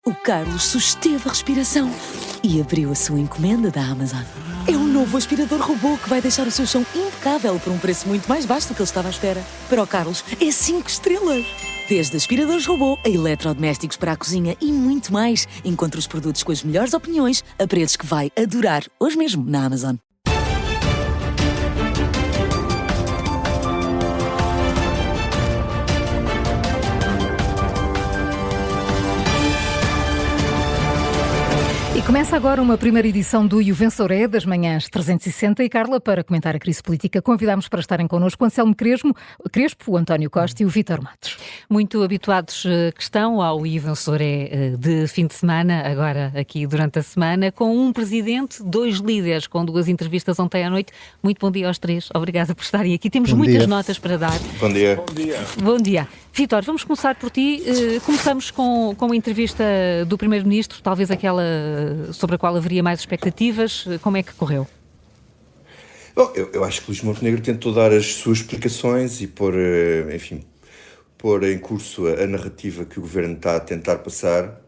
O Carlos susteve a respiração e abriu a sua encomenda da Amazon. É um novo aspirador robô que vai deixar o seu chão impecável por um preço muito mais baixo do que ele estava à espera. Para o Carlos, é 5 estrelas. Desde aspiradores robô a eletrodomésticos para a cozinha e muito mais. Encontre os produtos com as melhores opiniões a preços que vai adorar hoje mesmo na Amazon. E começa agora uma primeira edição do E o Vencedor das manhãs 360 e Carla, para comentar a crise política, convidámos para estarem connosco o Anselmo Crespo, o António Costa e o Vítor Matos. Muito habituados que estão ao E o Vencedor de fim de semana, agora aqui durante a semana, com um presidente, 2 líderes, com 2 entrevistas ontem à noite. Muito bom dia aos 3, obrigada por estarem aqui. Temos muitas notas para dar. Bom dia. Bom dia. Bom dia. Vítor, vamos começar por ti. Começamos com a entrevista do Primeiro-Ministro, talvez aquela sobre a qual haveria mais expectativas. Como é que correu? Bom, eu acho que Luís Montenegro tentou dar as suas explicações e pôr em curso a narrativa que o Governo está a tentar passar.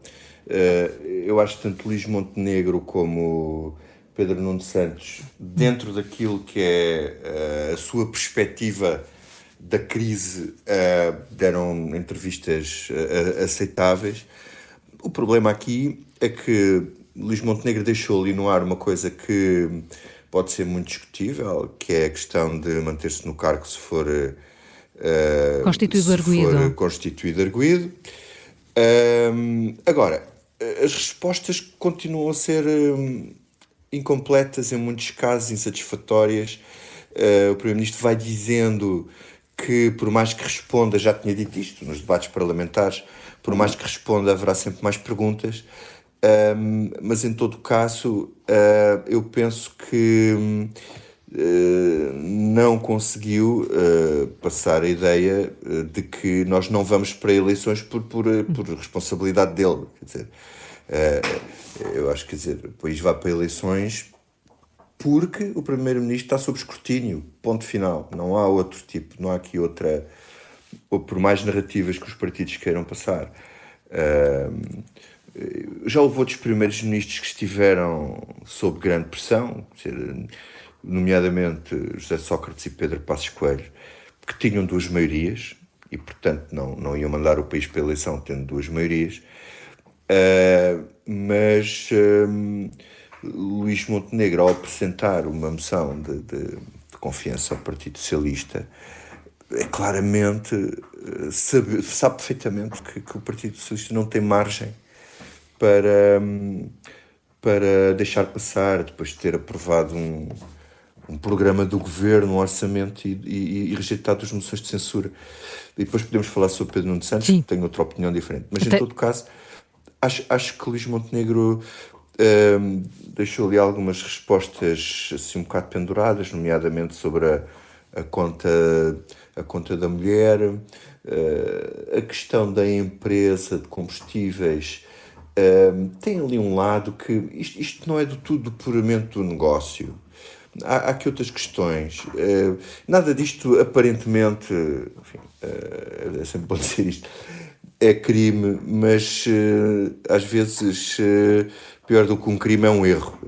Eu acho que tanto Luís Montenegro como Pedro Nuno Santos, dentro daquilo que é a sua perspectiva da crise, deram entrevistas aceitáveis. O problema aqui é que Luís Montenegro deixou ali no ar uma coisa que pode ser muito discutível, que é a questão de manter-se no cargo se for constituído arguido. Agora, as respostas continuam a ser incompletas, em muitos casos insatisfatórias. O Primeiro-Ministro vai dizendo que, por mais que responda, já tinha dito isto nos debates parlamentares, por mais que responda haverá sempre mais perguntas, mas em todo caso eu penso que não conseguiu passar a ideia de que nós não vamos para eleições por responsabilidade dele. Quer dizer, eu acho que o país vai para eleições porque o Primeiro-Ministro está sob escrutínio, ponto final. Não há outro tipo, não há aqui outra, ou por mais narrativas que os partidos queiram passar. Já houve outros primeiros-ministros que estiveram sob grande pressão, nomeadamente José Sócrates e Pedro Passos Coelho, que tinham 2 maiorias e, portanto, não iam mandar o país para a eleição tendo 2 maiorias. Mas Luís Montenegro, ao apresentar uma moção de confiança ao Partido Socialista, claramente sabe perfeitamente que o Partido Socialista não tem margem para deixar passar, depois de ter aprovado um programa do governo, um orçamento e rejeitado as moções de censura. E depois podemos falar sobre Pedro Nuno Santos, que tem outra opinião diferente. Mas, em todo caso, acho que Luís Montenegro deixou ali algumas respostas assim um bocado penduradas, nomeadamente sobre a conta da mulher, a questão da empresa de combustíveis. Tem ali um lado que isto não é do tudo puramente do negócio. Há aqui outras questões. Nada disto aparentemente, enfim, é sempre bom dizer isto, é crime, mas às vezes pior do que um crime é um erro.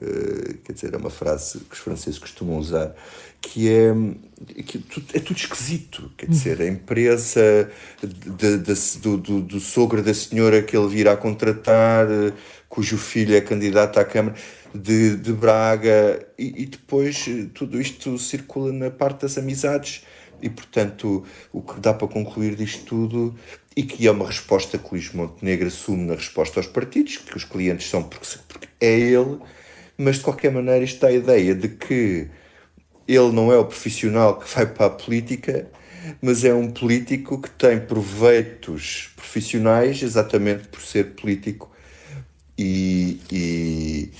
Quer dizer, é uma frase que os franceses costumam usar, que é tudo esquisito. Quer dizer, a empresa do sogro da senhora que ele virá contratar, cujo filho é candidato à Câmara de Braga, e depois tudo isto circula na parte das amizades. E, portanto, o que dá para concluir disto tudo, e que é uma resposta que Luís Montenegro assume na resposta aos partidos, que os clientes são porque é ele, mas de qualquer maneira isto dá a ideia de que ele não é o profissional que vai para a política, mas é um político que tem proveitos profissionais exatamente por ser político, e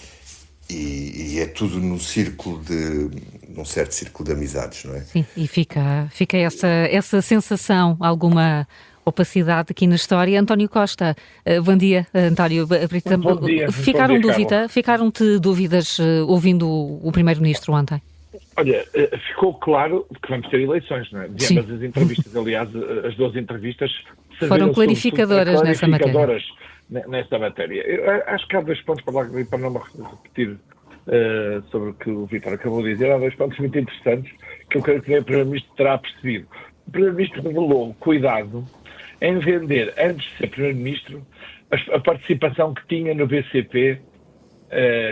é tudo num certo círculo de amizades, não é? Sim, e fica essa sensação, alguma opacidade aqui na história. António Costa, bom dia, António. Bom dia. Ficaram-te dúvidas ouvindo o Primeiro-Ministro ontem? Olha, ficou claro que vamos ter eleições, não é? De Sim. ambas as entrevistas, aliás, as 2 entrevistas Foram clarificadoras nessa matéria. Nessa matéria. Eu acho que há 2 pontos para não me repetir sobre o que o Vítor acabou de dizer. Há 2 pontos muito interessantes que eu creio que o Primeiro-Ministro terá percebido. O Primeiro-Ministro revelou cuidado em vender, antes de ser Primeiro-Ministro, a participação que tinha no BCP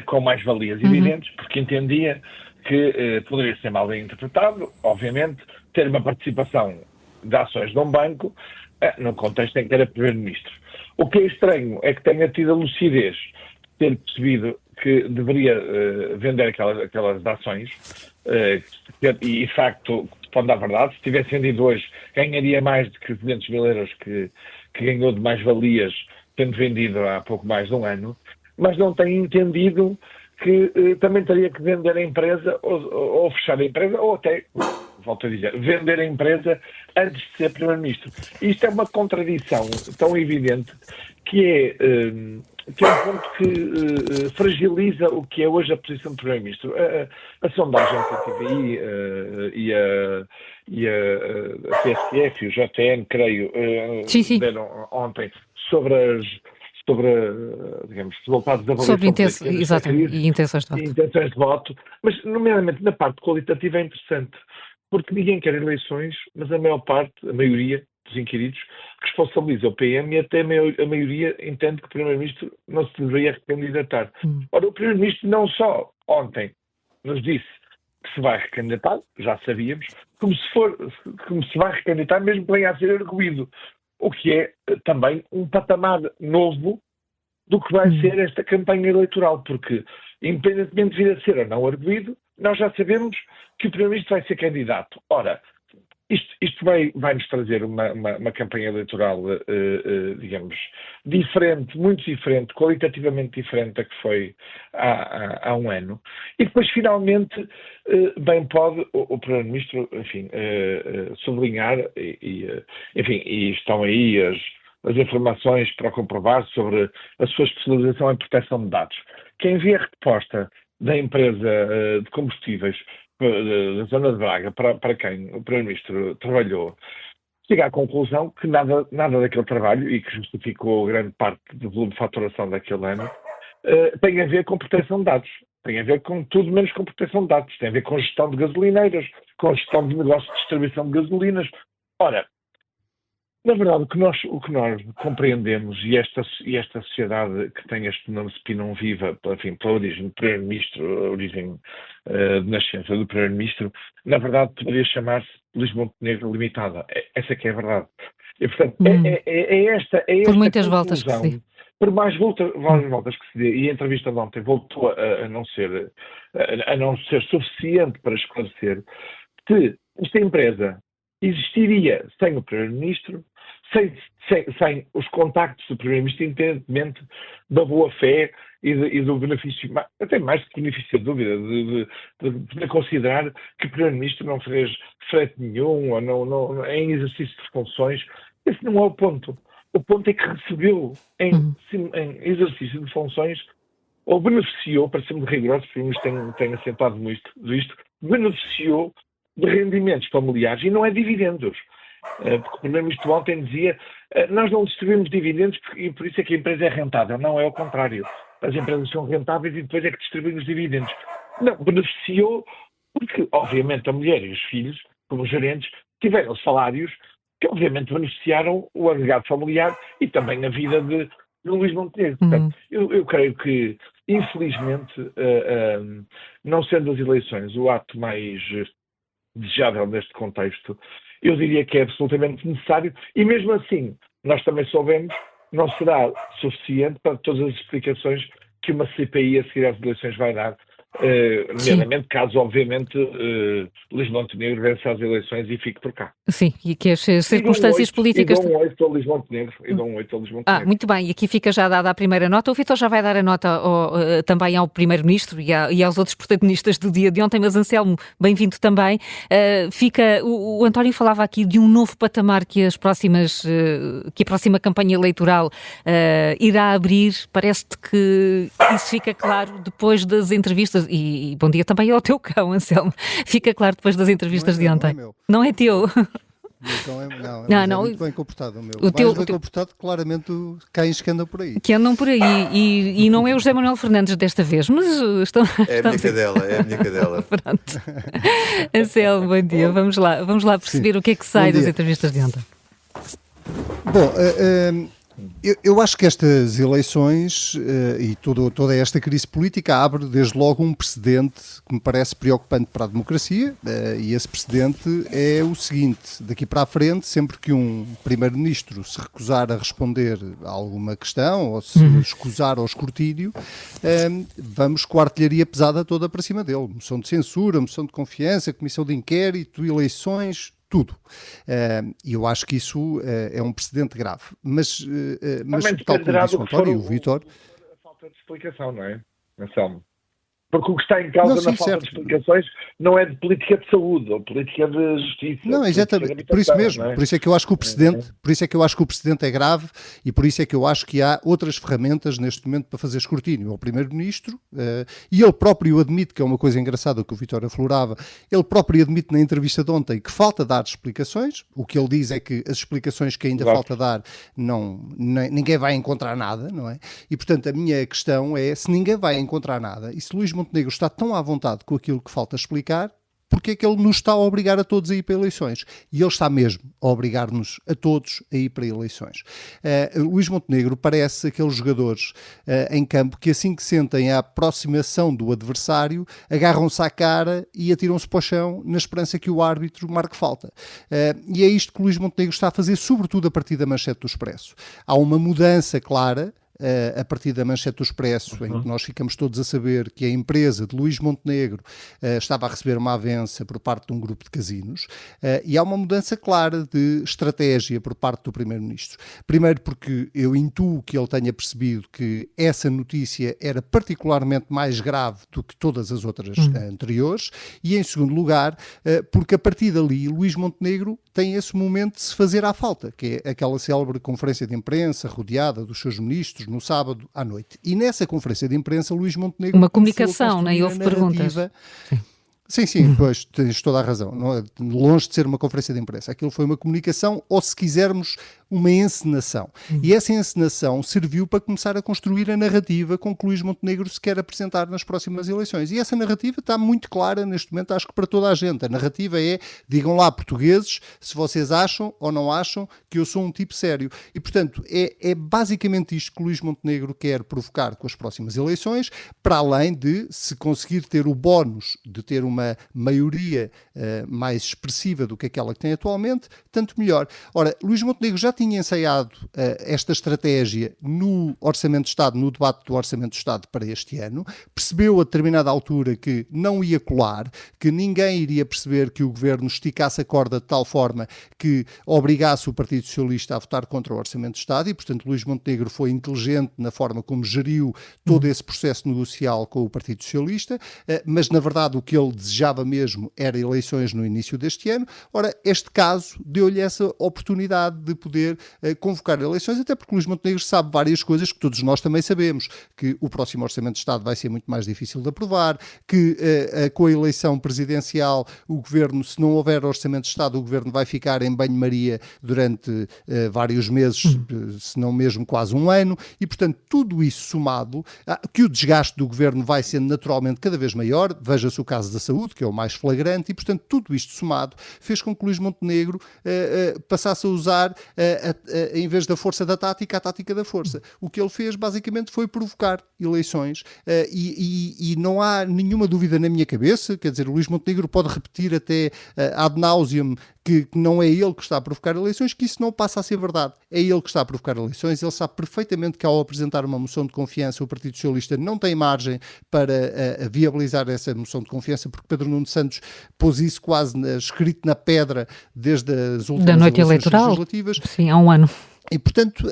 com mais-valias evidentes, porque entendia que poderia ser mal interpretado, obviamente, ter uma participação de ações de um banco no contexto em que era Primeiro-Ministro. O que é estranho é que tenha tido a lucidez de ter percebido que deveria vender aquelas ações e, de facto, responde à verdade, se tivesse vendido hoje, ganharia mais de que 200 mil euros que ganhou de mais-valias tendo vendido há pouco mais de um ano, mas não tem entendido que também teria que vender a empresa ou fechar a empresa ou até, volto a dizer, vender a empresa antes de ser Primeiro-Ministro. Isto é uma contradição tão evidente que é um ponto que fragiliza o que é hoje a posição do Primeiro-Ministro. A sondagem da TVI e a TSF e o JN, creio, deram ontem sobre digamos, resultados da avaliação e intenções de voto. Intenções de voto, mas, nomeadamente, na parte qualitativa é interessante, porque ninguém quer eleições, mas a maioria dos inquiridos responsabiliza o PM e até a maioria entende que o Primeiro-Ministro não se deveria recandidatar. Ora, o Primeiro-Ministro não só ontem nos disse que se vai recandidatar, já sabíamos, como se vai recandidatar mesmo que venha a ser arguído. O que é também um patamar novo do que vai ser esta campanha eleitoral, porque, independentemente de vir a ser ou não arguido, nós já sabemos que o Primeiro-Ministro vai ser candidato. Ora, isto vai-nos trazer uma campanha eleitoral, digamos, diferente, muito diferente, qualitativamente diferente da que foi há um ano. E depois, finalmente, bem pode o Primeiro-Ministro, enfim, sublinhar, e estão aí as informações para comprovar sobre a sua especialização em proteção de dados. Quem vê a resposta da empresa de combustíveis da zona de Braga, para quem o Primeiro-Ministro trabalhou, chega à conclusão que nada daquele trabalho, e que justificou grande parte do volume de faturação daquele ano, tem a ver com proteção de dados. Tem a ver com tudo menos com proteção de dados. Tem a ver com gestão de gasolineiras, com gestão de negócios de distribuição de gasolinas. Ora, na verdade, o que nós compreendemos, e esta sociedade que tem este nome Spinão Viva, enfim, pela origem do Primeiro-Ministro, a origem de nascença do Primeiro-Ministro, na verdade poderia chamar-se Lisboa Montenegro Limitada. Essa que é a verdade. E, portanto, é esta por muitas conclusão, voltas que se dê. por mais voltas que se dê, e a entrevista de ontem voltou a não ser suficiente para esclarecer que esta empresa existiria sem o Primeiro-Ministro, sem os contactos do Primeiro-Ministro, independentemente da boa-fé e do benefício, até mais do que benefício de dúvida, de considerar que o Primeiro-Ministro não fez frete nenhum, ou não, em exercício de funções. Esse não é o ponto. O ponto é que recebeu em exercício de funções, ou beneficiou, para sermos rigorosos, o Primeiro-Ministro tem assentado muito isto, beneficiou de rendimentos familiares, e não é dividendos. Porque o Primeiro-Ministro ontem dizia nós não distribuímos dividendos e por isso é que a empresa é rentável. Não, é ao contrário. As empresas são rentáveis e depois é que distribuímos dividendos. Não, beneficiou porque, obviamente, a mulher e os filhos, como gerentes, tiveram salários que, obviamente, beneficiaram o agregado familiar e também a vida de Luís Montenegro. Portanto, eu creio que, infelizmente, não sendo as eleições o ato mais desejável neste contexto, eu diria que é absolutamente necessário, e mesmo assim, nós também soubemos, não será suficiente para todas as explicações que uma CPI a seguir às eleições vai dar, nomeadamente caso, obviamente, Luís Montenegro vença as eleições e fique por cá. Sim, e que as circunstâncias políticas... E dão um 8 ao Luís Montenegro. Muito bem, e aqui fica já dada a primeira nota. O Vítor já vai dar a nota também ao Primeiro-Ministro e aos outros protagonistas do dia de ontem, mas Anselmo, bem-vindo também. O António falava aqui de um novo patamar que a próxima campanha eleitoral irá abrir. Parece-te que isso fica claro depois das entrevistas, e bom dia também ao teu cão, Anselmo. Fica claro depois das entrevistas de ontem. Não é teu. Então Não, é muito bem comportado o meu. Comportado, claramente, cães que andam por aí. Que andam por aí. E não é o José Manuel Fernandes desta vez, mas estão... É a minha cadela. Pronto. Anselmo, bom dia. Vamos lá perceber o que é que sai das entrevistas de ontem. Bom, eu acho que estas eleições e toda esta crise política abre desde logo um precedente que me parece preocupante para a democracia, e esse precedente é o seguinte: daqui para a frente, sempre que um primeiro-ministro se recusar a responder a alguma questão ou se escusar ao escrutínio, vamos com a artilharia pesada toda para cima dele. Moção de censura, moção de confiança, comissão de inquérito, eleições, tudo. E eu acho que isso é um precedente grave. Mas tal como disse o António e o Vítor... A falta de explicação, não é, Anselmo? Porque o que está em causa na falta de explicações não é de política de saúde ou política de justiça. Não, exatamente. Por isso mesmo. Por isso é que eu acho que o precedente é grave e por isso é que eu acho que há outras ferramentas neste momento para fazer escrutínio ao Primeiro-Ministro, e ele próprio admite, que é uma coisa engraçada que o Vítor aflorava, ele próprio admite na entrevista de ontem que falta dar explicações. O que ele diz é que as explicações que ainda falta dar, ninguém vai encontrar nada, não é? E, portanto, a minha questão é, se ninguém vai encontrar nada e se Luís Montenegro está tão à vontade com aquilo que falta explicar, porque é que ele nos está a obrigar a todos a ir para eleições? E ele está mesmo a obrigar-nos a todos a ir para eleições. Luís Montenegro parece aqueles jogadores em campo que, assim que sentem a aproximação do adversário, agarram-se à cara e atiram-se para o chão na esperança que o árbitro marque falta. E é isto que o Luís Montenegro está a fazer, sobretudo a partir da manchete do Expresso. Há uma mudança clara a partir da manchete do Expresso, em que nós ficamos todos a saber que a empresa de Luís Montenegro estava a receber uma avença por parte de um grupo de casinos, e há uma mudança clara de estratégia por parte do Primeiro-Ministro. Primeiro porque eu intuo que ele tenha percebido que essa notícia era particularmente mais grave do que todas as outras anteriores, e em segundo lugar, porque a partir dali Luís Montenegro tem esse momento de se fazer à falta, que é aquela célebre conferência de imprensa rodeada dos seus ministros no sábado à noite. E nessa conferência de imprensa, Luís Montenegro... Uma comunicação, né? E houve perguntas. Sim, pois, tens toda a razão. Não é, longe de ser uma conferência de imprensa. Aquilo foi uma comunicação, ou se quisermos, uma encenação. E essa encenação serviu para começar a construir a narrativa com que Luís Montenegro se quer apresentar nas próximas eleições. E essa narrativa está muito clara neste momento, acho que para toda a gente. A narrativa é, digam lá, portugueses, se vocês acham ou não acham que eu sou um tipo sério. E, portanto, é basicamente isto que Luís Montenegro quer provocar com as próximas eleições, para além de, se conseguir ter o bónus de ter uma maioria mais expressiva do que aquela que tem atualmente, tanto melhor. Ora, Luís Montenegro já tinha ensaiado esta estratégia no Orçamento de Estado, no debate do Orçamento de Estado para este ano, percebeu a determinada altura que não ia colar, que ninguém iria perceber que o Governo esticasse a corda de tal forma que obrigasse o Partido Socialista a votar contra o Orçamento de Estado e, portanto, Luís Montenegro foi inteligente na forma como geriu todo esse processo negocial com o Partido Socialista, mas, na verdade, o que ele desejava mesmo era eleições no início deste ano. Ora, este caso deu-lhe essa oportunidade de poder convocar eleições, até porque Luís Montenegro sabe várias coisas que todos nós também sabemos, que o próximo Orçamento de Estado vai ser muito mais difícil de aprovar, que com a eleição presidencial o Governo, se não houver Orçamento de Estado, o Governo vai ficar em banho-maria durante vários meses, se não mesmo quase um ano, e portanto tudo isso somado, que o desgaste do Governo vai sendo naturalmente cada vez maior, veja-se o caso da saúde, que é o mais flagrante, e portanto tudo isto somado fez com que Luís Montenegro passasse a usar, em vez da força da tática, a tática da força. O que ele fez basicamente foi provocar eleições, e não há nenhuma dúvida na minha cabeça, quer dizer, Luís Montenegro pode repetir até ad nauseam que não é ele que está a provocar eleições, que isso não passa a ser verdade. É ele que está a provocar eleições, ele sabe perfeitamente que ao apresentar uma moção de confiança o Partido Socialista não tem margem para viabilizar essa moção de confiança, porque Pedro Nuno Santos pôs isso quase escrito na pedra desde as últimas da noite eleições eleitoral. Legislativas. Sim, há um ano. E, portanto,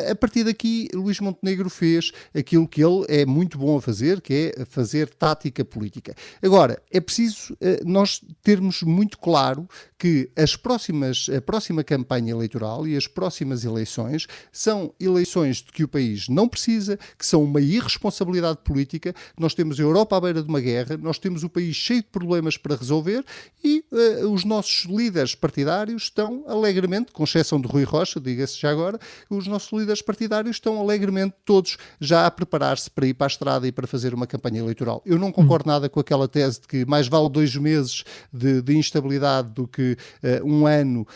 a partir daqui, Luís Montenegro fez aquilo que ele é muito bom a fazer, que é fazer tática política. Agora, é preciso nós termos muito claro que a próxima campanha eleitoral e as próximas eleições são eleições de que o país não precisa, que são uma irresponsabilidade política. Nós temos a Europa à beira de uma guerra, nós temos o país cheio de problemas para resolver e os nossos líderes partidários estão alegremente, com exceção de Rui Rocha, diga-se já agora, os nossos líderes partidários estão alegremente todos já a preparar-se para ir para a estrada e para fazer uma campanha eleitoral. Eu não concordo nada com aquela tese de que mais vale 2 meses de instabilidade do que 1 ano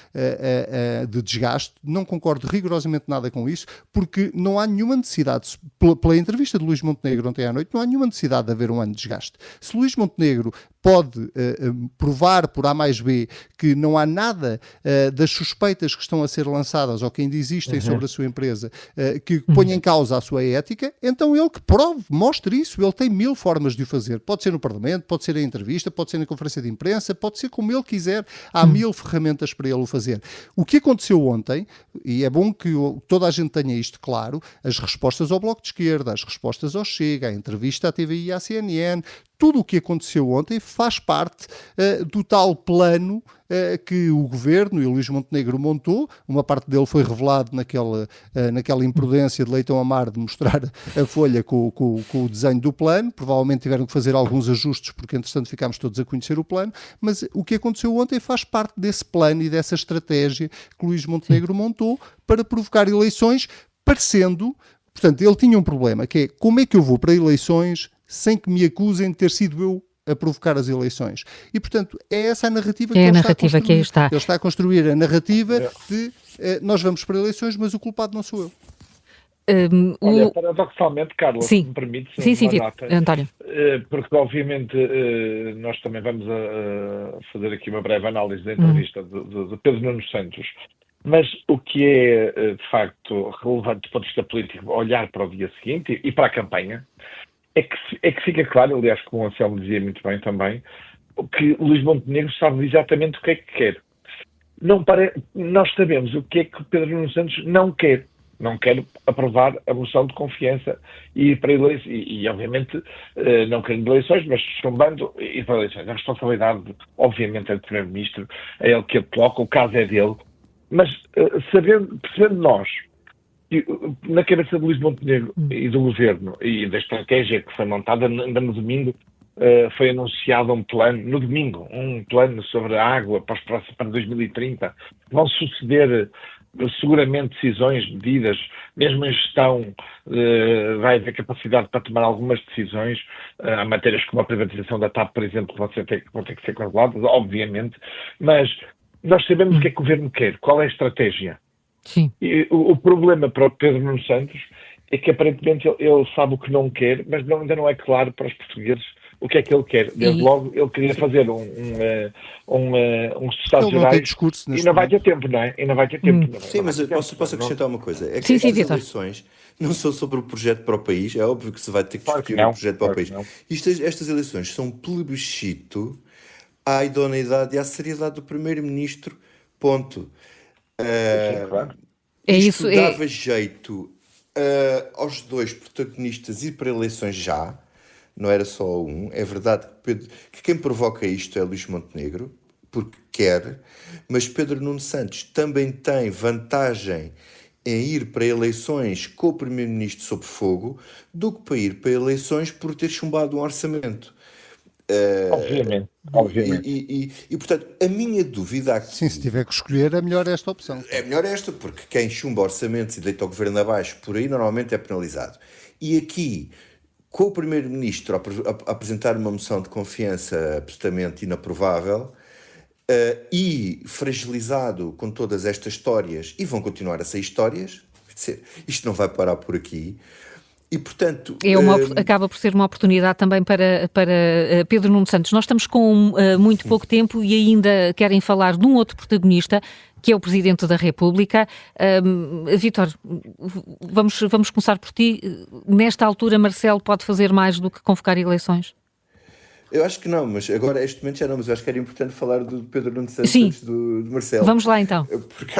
de desgaste. Não concordo rigorosamente nada com isso, porque não há nenhuma necessidade, pela entrevista de Luís Montenegro ontem à noite, não há nenhuma necessidade de haver 1 ano de desgaste. Se Luís Montenegro pode provar por A mais B que não há nada das suspeitas que estão a ser lançadas ou que ainda existem sobre a sua empresa que ponha em causa a sua ética, então ele que prove, mostre isso. Ele tem 1000 formas de o fazer. Pode ser no Parlamento, pode ser em entrevista, pode ser na conferência de imprensa, pode ser como ele quiser. Há 1000 ferramentas para ele o fazer. O que aconteceu ontem, e é bom que toda a gente tenha isto claro, as respostas ao Bloco de Esquerda, as respostas ao Chega, a entrevista à TVI e à CNN, tudo o que aconteceu ontem faz parte do tal plano que o Governo e o Luís Montenegro montou. Uma parte dele foi revelado naquela imprudência de Leitão Amar de mostrar a folha com o desenho do plano. Provavelmente tiveram que fazer alguns ajustes porque, entretanto, ficámos todos a conhecer o plano. Mas o que aconteceu ontem faz parte desse plano e dessa estratégia que o Luís Montenegro montou para provocar eleições, parecendo... Portanto, ele tinha um problema, que é como é que eu vou para eleições sem que me acusem de ter sido eu a provocar as eleições. E, portanto, é essa a narrativa que ele está a construir. Que aí está. Ele está a construir a narrativa de nós vamos para eleições, mas o culpado não sou eu. Olha, paradoxalmente, Carla, se me permite, António. Porque obviamente nós também vamos a fazer aqui uma breve análise da entrevista de Pedro Nuno Santos, mas o que é de facto relevante do ponto de vista político, olhar para o dia seguinte e para a campanha, é que fica claro, aliás, como o Anselmo dizia muito bem também, que Luís Montenegro sabe exatamente o que é que quer. Nós sabemos o que é que Pedro Nuno Santos não quer. Não quer aprovar a moção de confiança e ir para eleições. E obviamente, não querendo eleições, mas chumbando ir para eleições. A responsabilidade, obviamente, é do Primeiro-Ministro, é ele que a coloca, o caso é dele. Mas percebendo nós, na cabeça de Luís Montenegro e do Governo e da estratégia que foi montada, ainda no domingo foi anunciado um plano, um plano sobre a água para 2030. Vão suceder seguramente decisões, medidas, mesmo em gestão vai haver capacidade para tomar algumas decisões. Há matérias como a privatização da TAP, por exemplo, que vão ter que ser canceladas, obviamente, mas nós sabemos o que é que o Governo quer, qual é a estratégia. Sim. E o problema para o Pedro Nuno Santos é que aparentemente ele sabe o que não quer, mas ainda não é claro para os portugueses o que é que ele quer. Desde logo ele queria fazer uns Estados Gerais e não vai ter tempo, não é? E não vai ter tempo. Sim, mas posso acrescentar uma coisa. É que estas eleições não são sobre o projeto para o país. É óbvio que se vai ter que discutir o projeto para o país. Estas eleições são um plebiscito à idoneidade e à seriedade do Primeiro-Ministro. Ponto. Isto dava jeito aos 2 protagonistas ir para eleições já, não era só um. É verdade que quem provoca isto é Luís Montenegro, porque quer, mas Pedro Nuno Santos também tem vantagem em ir para eleições com o Primeiro-Ministro sob fogo do que para ir para eleições por ter chumbado um orçamento. Obviamente. E, portanto, a minha dúvida aqui... Sim, se tiver que escolher, é melhor esta opção. É melhor esta, porque quem chumba orçamentos e deita o governo abaixo por aí, normalmente é penalizado. E aqui, com o Primeiro-Ministro a apresentar uma moção de confiança absolutamente inaprovável e fragilizado com todas estas histórias, e vão continuar a ser histórias, quer dizer, isto não vai parar por aqui. E, portanto, acaba por ser uma oportunidade também para Pedro Nuno Santos. Nós estamos com muito pouco tempo e ainda querem falar de um outro protagonista, que é o Presidente da República. Vítor, vamos começar por ti. Nesta altura, Marcelo pode fazer mais do que convocar eleições? Eu acho que não, mas agora, este momento já não, mas eu acho que era importante falar do Pedro Nuno Santos Sim. antes do Marcelo. Vamos lá então. Porque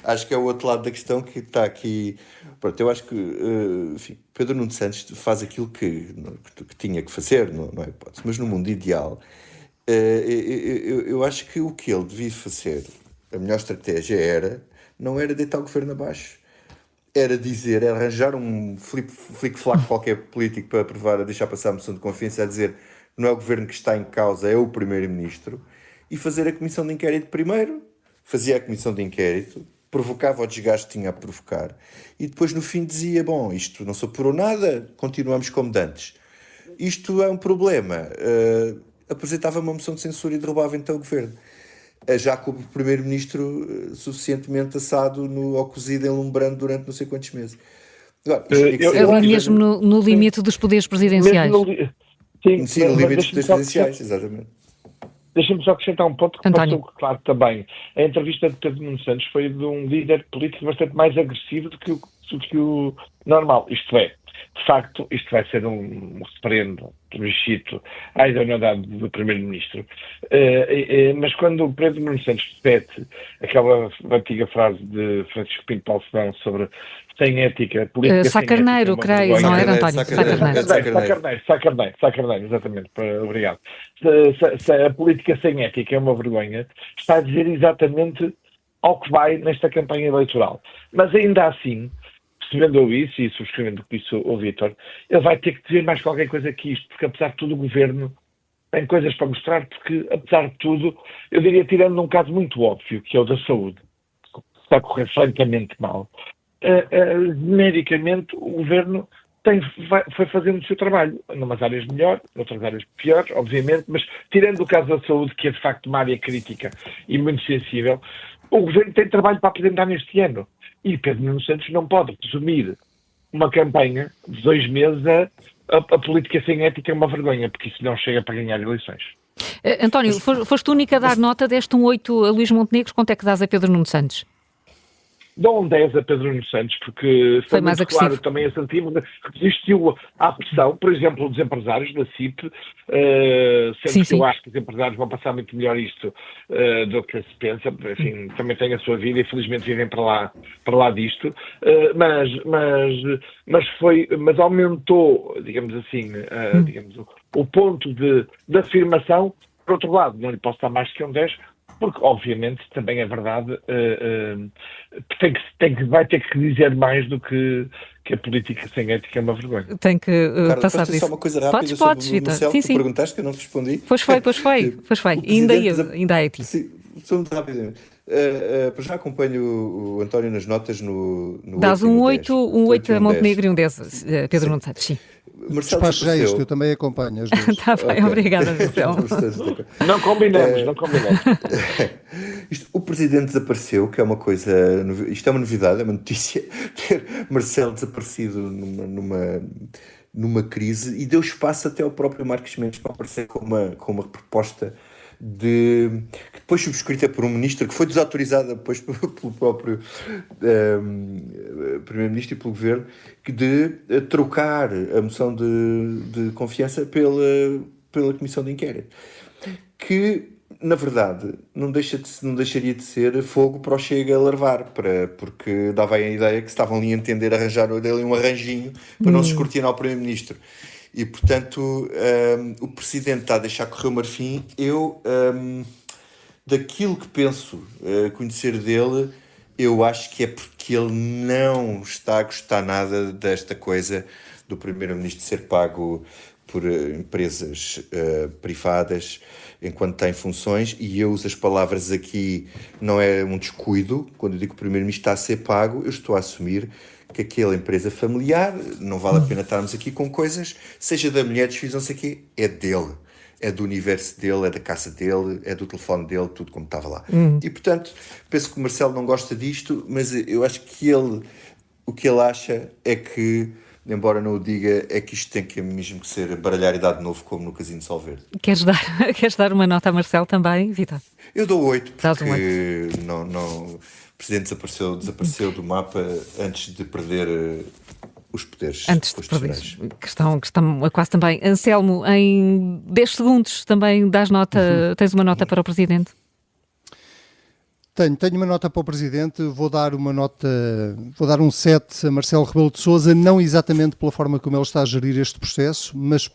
acho que é o outro lado da questão que está aqui. Pronto, eu acho que enfim, Pedro Nuno Santos faz aquilo que tinha que fazer, não é hipótese, mas no mundo ideal, eu acho que o que ele devia fazer, a melhor estratégia não era deitar o governo abaixo, era arranjar um flic-flac qualquer político para aprovar, a deixar passar a moção de confiança, a dizer que não é o governo que está em causa, é o primeiro-ministro, e fazer a comissão de inquérito primeiro, fazia a comissão de inquérito, provocava o desgaste que tinha a provocar, e depois no fim dizia, bom, isto não se apurou nada, continuamos como dantes. Isto é um problema. Apresentava uma moção de censura e derrubava então o governo. Já com o primeiro-ministro suficientemente assado ou cozido em lumbrando durante não sei quantos meses. Agora, mesmo no limite dos poderes presidenciais. Sim, no limite dos poderes presidenciais, exatamente. Deixa-me só acrescentar um ponto que passou claro também. A entrevista de Pedro Nuno Santos foi de um líder político bastante mais agressivo do que o normal. Isto é, de facto, isto vai ser um referendo plebiscito à idoneidade do Primeiro-Ministro. Mas quando o Pedro Nuno Santos repete aquela antiga frase de Francisco Pinto Balsemão sobre sem ética, política Sá Carneiro, creio, não era, António? Sá Carneiro, exatamente, obrigado. Se a política sem ética é uma vergonha, está a dizer exatamente ao que vai nesta campanha eleitoral. Mas ainda assim, percebendo isso e subscrevendo o que disse o Vítor, ele vai ter que dizer mais qualquer coisa que isto, porque apesar de tudo o Governo tem coisas para mostrar, porque apesar de tudo, eu diria, tirando um caso muito óbvio, que é o da saúde, que está a correr francamente mal, genericamente o Governo foi fazendo o seu trabalho, em umas áreas melhor, em outras áreas pior, obviamente, mas tirando o caso da saúde, que é de facto uma área crítica e muito sensível, o Governo tem trabalho para apresentar neste ano. E Pedro Nuno Santos não pode resumir uma campanha de 2 meses a política sem ética é uma vergonha, porque isso não chega para ganhar eleições. António, foste tu única a dar nota, deste um 8 a Luís Montenegro, quanto é que dás a Pedro Nuno Santos? Dou um 10 a Pedro Nuno Santos, porque foi mais muito claro também assertivo, resistiu à pressão, por exemplo, dos empresários da CIP, sendo que eu acho que os empresários vão passar muito melhor isto do que se pensa, enfim, também têm a sua vida e felizmente vivem para lá disto, mas aumentou, digamos assim, o ponto de afirmação. Por outro lado, não lhe posso dar mais que um 10, porque, obviamente, também é verdade, vai ter que dizer mais do que a política sem ética é uma vergonha. Tem que passar disso. Só uma coisa rápida podes, sobre o Marcelo, sim, tu perguntaste que eu não respondi. Pois foi. Ainda é a ti. Sim, só muito rapidamente. Já acompanho o António nas notas no dás um 8 a Montenegro e um 10 a Pedro Nuno Santos, sim. Marcelo, despacho já isto, eu também acompanho as duas. Está bem, obrigada, Marcelo. Não combinamos. O Presidente desapareceu, que é uma coisa... Isto é uma novidade, é uma notícia, ter Marcelo desaparecido numa crise, e deu espaço até ao próprio Marcos Mendes para aparecer com uma proposta que depois subscrita por um ministro, que foi desautorizada depois pelo próprio Primeiro-Ministro e pelo Governo, de trocar a moção de confiança pela Comissão de Inquérito, que na verdade não deixaria de ser fogo para o Chega a larvar, porque dava a ideia que estavam ali a entender arranjar ali um arranjinho para não se escrutinar o Primeiro-Ministro. E, portanto, o Presidente está a deixar correr o marfim. Eu, daquilo que penso conhecer dele, eu acho que é porque ele não está a gostar nada desta coisa do Primeiro-Ministro ser pago por empresas privadas enquanto tem funções, e eu uso as palavras aqui, não é um descuido. Quando eu digo que o Primeiro-Ministro está a ser pago, eu estou a assumir que aquela empresa familiar, não vale a pena estarmos aqui com coisas, seja da mulher, dos filhos, não sei o quê, é dele. É do universo dele, é da casa dele, é do telefone dele, tudo como estava lá. E, portanto, penso que o Marcelo não gosta disto, mas eu acho que o que ele acha é que, embora não o diga, é que isto tem que mesmo que ser baralhar e dar de novo, como no Casino de Solverde. Queres dar uma nota a Marcelo também, Vítor? Eu dou 8, porque não, o Presidente desapareceu do mapa antes de perder o os poderes Antes de constitucionais. perder, que estão a quase também. Anselmo, em 10 segundos também dás nota, tens uma nota para o Presidente? Tenho uma nota para o Presidente, vou dar um 7 a Marcelo Rebelo de Sousa, não exatamente pela forma como ele está a gerir este processo, mas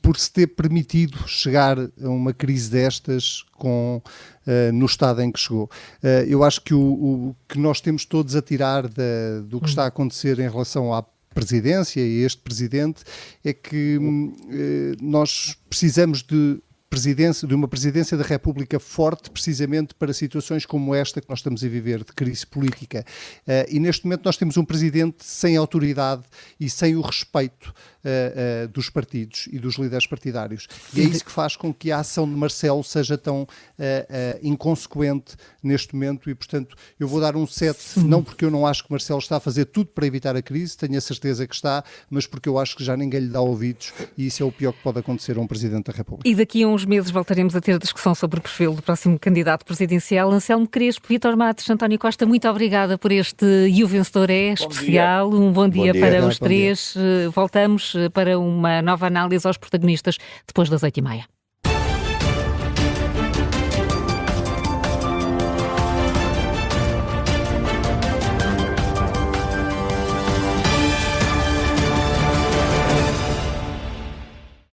por se ter permitido chegar a uma crise destas no estado em que chegou. Eu acho que o que nós temos todos a tirar do que está a acontecer em relação à presidência e este Presidente é que nós precisamos de uma presidência da República forte, precisamente para situações como esta que nós estamos a viver, de crise política. E neste momento nós temos um presidente sem autoridade e sem o respeito dos partidos e dos líderes partidários. E é isso que faz com que a ação de Marcelo seja tão inconsequente neste momento e, portanto, eu vou dar um 7, não porque eu não acho que Marcelo está a fazer tudo para evitar a crise, tenho a certeza que está, mas porque eu acho que já ninguém lhe dá ouvidos e isso é o pior que pode acontecer a um Presidente da República. E daqui a uns meses voltaremos a ter a discussão sobre o perfil do próximo candidato presidencial. Anselmo Crespo, Vítor Matos, António Costa, muito obrigada por este E o Vencedor é especial. Um bom dia para os três. Voltamos para uma nova análise aos protagonistas depois das 8h30.